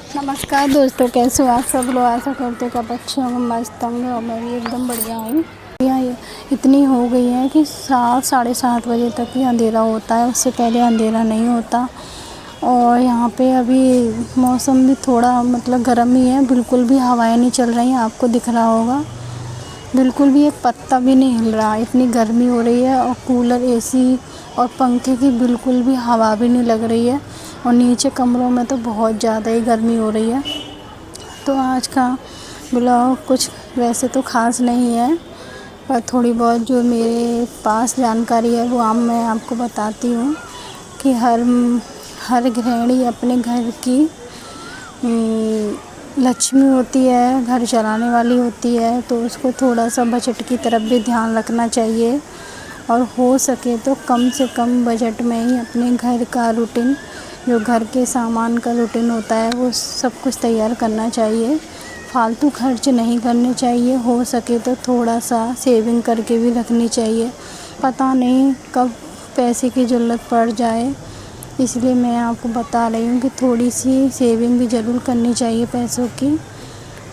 नमस्कार दोस्तों, कैसे हो आप सब लोग। आशा करते हैं कि आप अच्छे होंगे, मस्त होंगे और मैं भी एकदम बढ़िया हूँ। यहाँ इतनी हो गई है कि 7 साढ़े 7 बजे तक ही अंधेरा होता है, उससे पहले अंधेरा नहीं होता। और यहाँ पे अभी मौसम भी थोड़ा मतलब गर्म ही है, बिल्कुल भी हवाएं नहीं चल रही हैं, आपको दिख रहा होगा। बिल्कुल भी एक पत्ता भी नहीं हिल रहा, इतनी गर्मी हो रही है। और कूलर, एसी और पंखे की बिल्कुल भी हवा भी नहीं लग रही है। और नीचे कमरों में तो बहुत ज़्यादा ही गर्मी हो रही है। तो आज का ब्लॉग कुछ वैसे तो ख़ास नहीं है, पर थोड़ी बहुत जो मेरे पास जानकारी है वो मैं आपको बताती हूँ कि हर गृहिणी अपने घर की लक्ष्मी होती है, घर चलाने वाली होती है। तो उसको थोड़ा सा बजट की तरफ भी ध्यान रखना चाहिए और हो सके तो कम से कम बजट में ही अपने घर का रूटीन, जो घर के सामान का रूटीन होता है, वो सब कुछ तैयार करना चाहिए। फालतू खर्च नहीं करने चाहिए, हो सके तो थोड़ा सा सेविंग करके भी रखनी चाहिए। पता नहीं कब पैसे की ज़रूरत पड़ जाए, इसलिए मैं आपको बता रही हूँ कि थोड़ी सी सेविंग भी ज़रूर करनी चाहिए पैसों की।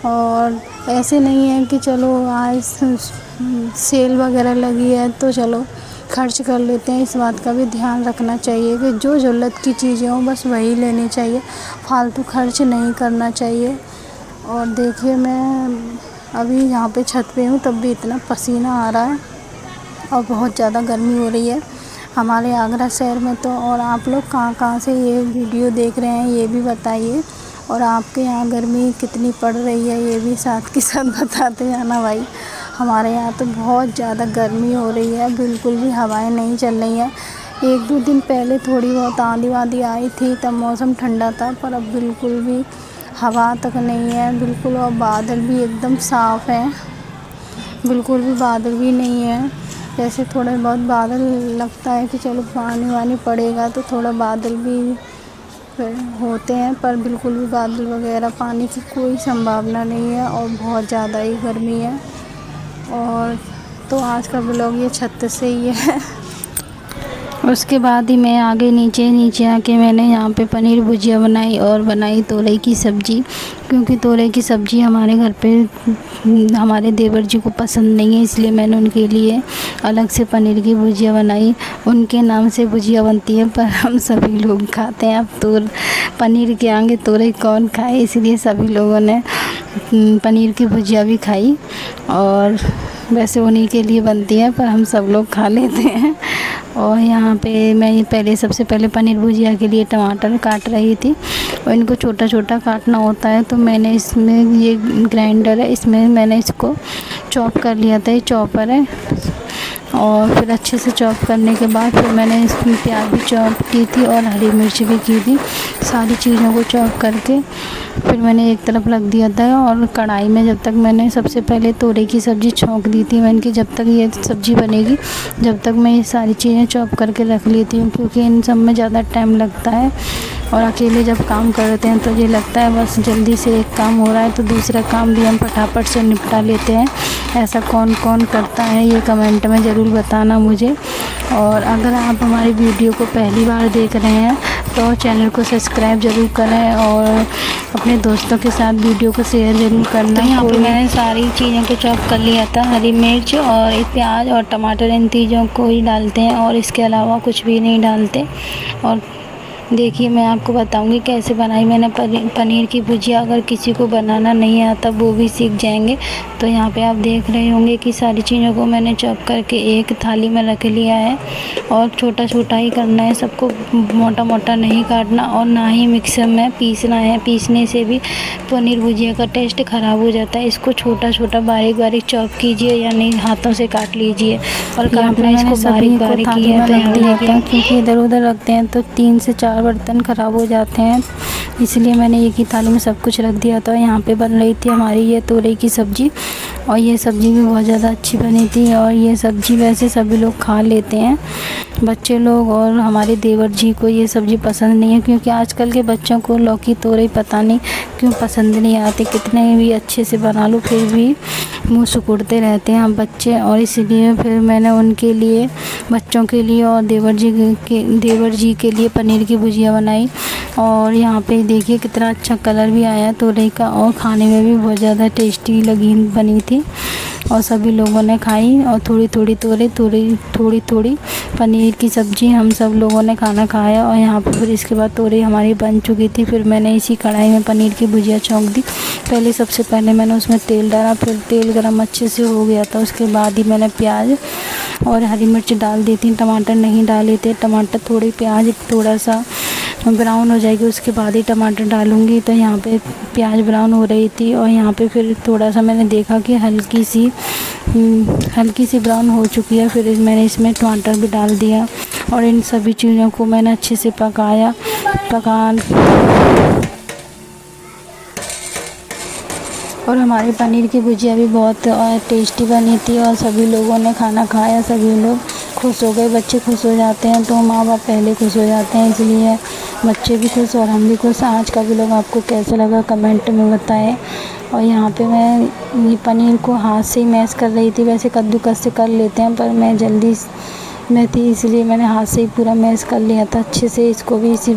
और ऐसे नहीं है कि चलो आज सेल वगैरह लगी है तो चलो खर्च कर लेते हैं। इस बात का भी ध्यान रखना चाहिए कि जो ज़रूरत की चीज़ें हों बस वही लेनी चाहिए, फालतू खर्च नहीं करना चाहिए। और देखिए, मैं अभी यहाँ पे छत पे हूँ तब भी इतना पसीना आ रहा है और बहुत ज़्यादा गर्मी हो रही है हमारे आगरा शहर में। तो और आप लोग कहाँ से ये वीडियो देख रहे हैं ये भी बताइए, और आपके यहाँ गर्मी कितनी पड़ रही है ये भी साथ के साथ बताते जाना भाई। हमारे यहाँ तो बहुत ज़्यादा गर्मी हो रही है, बिल्कुल भी हवाएं नहीं चल रही हैं। 1-2 दिन पहले थोड़ी बहुत आंधी वांधी आई थी, तब मौसम ठंडा था, पर अब बिल्कुल भी हवा तक नहीं है बिल्कुल। और बादल भी एकदम साफ़ हैं, बिल्कुल भी बादल भी नहीं है। जैसे थोड़े बहुत बादल लगता है कि चलो पानी वानी पड़ेगा तो थोड़ा बादल भी होते हैं, पर बिल्कुल भी बादल वगैरह पानी की कोई संभावना नहीं है और बहुत ज़्यादा ही गर्मी है। और तो आज का ब्लॉग ये छत से ही है। उसके बाद ही मैं आगे नीचे आके मैंने यहाँ पे पनीर भुजिया बनाई और बनाई तोरई की सब्ज़ी, क्योंकि तोरई की सब्ज़ी हमारे घर पे हमारे देवर जी को पसंद नहीं है, इसलिए मैंने उनके लिए अलग से पनीर की भुजिया बनाई। उनके नाम से भुजिया बनती है पर हम सभी लोग खाते हैं। अब पनीर के आगे तोरई कौन खाए, इसलिए सभी लोगों ने पनीर की भुजिया भी खाई। और वैसे उन्हीं के लिए बनती है पर हम सब लोग खा लेते हैं। और यहाँ पे मैं सबसे पहले पनीर भुजिया के लिए टमाटर काट रही थी, और इनको छोटा छोटा काटना होता है। तो मैंने इसमें ये ग्राइंडर है, इसमें मैंने इसको चॉप कर लिया था, ये चॉपर है। और फिर अच्छे से चॉप करने के बाद फिर मैंने इसमें प्याज भी चॉप की थी और हरी मिर्च भी की थी। सारी चीज़ों को चॉप करके फिर मैंने एक तरफ रख दिया था। और कढ़ाई में जब तक मैंने सबसे पहले तोरई की सब्ज़ी छौंक दी थी, मैंने कि जब तक ये सब्ज़ी बनेगी जब तक मैं ये सारी चीज़ें चॉप करके रख लेती हूँ, क्योंकि इन सब में ज़्यादा टाइम लगता है। और अकेले जब काम करते हैं तो ये लगता है बस जल्दी से एक काम हो रहा है तो दूसरा काम भी हम फटाफट से निपटा लेते हैं। ऐसा कौन कौन करता है ये कमेंट में ज़रूर बताना मुझे। और अगर आप हमारी वीडियो को पहली बार देख रहे हैं तो चैनल को सब्सक्राइब ज़रूर करें और अपने दोस्तों के साथ वीडियो को शेयर ज़रूर करना। यहाँ पे मैंने सारी चीज़ों को चॉप कर लिया था, हरी मिर्च और एक प्याज और टमाटर, इन चीज़ों को ही डालते हैं और इसके अलावा कुछ भी नहीं डालते। और देखिए, मैं आपको बताऊंगी कैसे बनाई मैंने पनीर की भुजिया। अगर किसी को बनाना नहीं आता वो भी सीख जाएंगे। तो यहाँ पे आप देख रहे होंगे कि सारी चीज़ों को मैंने चॉप करके एक थाली में रख लिया है। और छोटा छोटा ही करना है, सबको मोटा मोटा नहीं काटना और ना ही मिक्सर में पीसना है। पीसने से भी पनीर भुजिया का टेस्ट ख़राब हो जाता है। इसको छोटा छोटा बारीक बारीक चॉप कीजिए, या नहीं हाथों से काट लीजिए। और काटना इसको बारीक बारीक किया तो यहाँ क्योंकि इधर उधर रखते हैं तो 3 से 4 बर्तन ख़राब हो जाते हैं, इसलिए मैंने एक ही थाली में सब कुछ रख दिया था। यहाँ पे बन रही थी हमारी ये तोरई की सब्ज़ी, और ये सब्ज़ी भी बहुत ज़्यादा अच्छी बनी थी। और ये सब्ज़ी वैसे सभी लोग खा लेते हैं। बच्चे लोग और हमारे देवर जी को ये सब्ज़ी पसंद नहीं है, क्योंकि आजकल के बच्चों को लौकी तोरई पता नहीं क्यों पसंद नहीं आते। कितने भी अच्छे से बना लो फिर भी मुँह सिकुड़ते रहते हैं हम बच्चे। और इसीलिए फिर मैंने उनके लिए, बच्चों के लिए और देवर जी के लिए पनीर की भुजिया बनाई। और यहाँ पे देखिए कितना अच्छा कलर भी आया तोरई का, और खाने में भी बहुत ज़्यादा टेस्टी बनी थी। और सभी लोगों ने खाई, और थोड़ी थोड़ी पनीर की सब्ज़ी हम सब लोगों ने खाना खाया। और यहाँ पर फिर इसके बाद तोरई हमारी बन चुकी थी। फिर मैंने इसी कढ़ाई में पनीर की भुजिया छौंक दी। सबसे पहले मैंने उसमें तेल डाला, फिर तेल गरम अच्छे से हो गया था उसके बाद ही मैंने प्याज और हरी मिर्च डाल दी थी। टमाटर नहीं डाले थे, टमाटर थोड़ी, प्याज थोड़ा सा ब्राउन हो जाएगी उसके बाद ही टमाटर डालूँगी। तो यहाँ पे प्याज ब्राउन हो रही थी, और यहाँ पे फिर थोड़ा सा मैंने देखा कि हल्की सी ब्राउन हो चुकी है। फिर मैंने इसमें टमाटर भी डाल दिया, और इन सभी चीज़ों को मैंने अच्छे से पकाया। और हमारी पनीर की भुजिया भी बहुत टेस्टी बनी थी, और सभी लोगों ने खाना खाया, सभी लोग खुश हो गए। बच्चे खुश हो जाते हैं तो माँ बाप पहले खुश हो जाते हैं, इसलिए बच्चे भी खुश और हम भी खुश। आज का व्लॉग आपको कैसा लगा कमेंट में बताएं। और यहाँ पे मैं ये पनीर को हाथ से ही मैश कर रही थी, वैसे कद्दूकस से कर लेते हैं पर मैं जल्दी में थी इसलिए मैंने हाथ से ही पूरा मैश कर लिया था अच्छे से। इसको भी इसी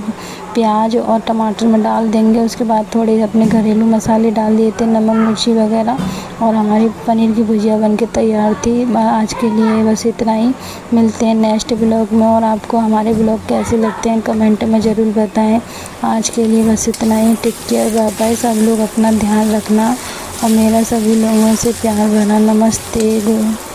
प्याज और टमाटर में डाल देंगे, उसके बाद थोड़े अपने घरेलू मसाले डाल दिए थे, नमक मिर्ची वगैरह, और हमारी पनीर की भुजिया बनके तैयार थी। आज के लिए बस इतना ही, मिलते हैं नेक्स्ट व्लॉग में। और आपको हमारे व्लॉग कैसे लगते हैं कमेंट में ज़रूर बताएं। आज के लिए बस इतना ही, टेक केयर, बाय बाय। सब लोग अपना ध्यान रखना, और मेरा सभी लोगों से प्यार भरा नमस्ते।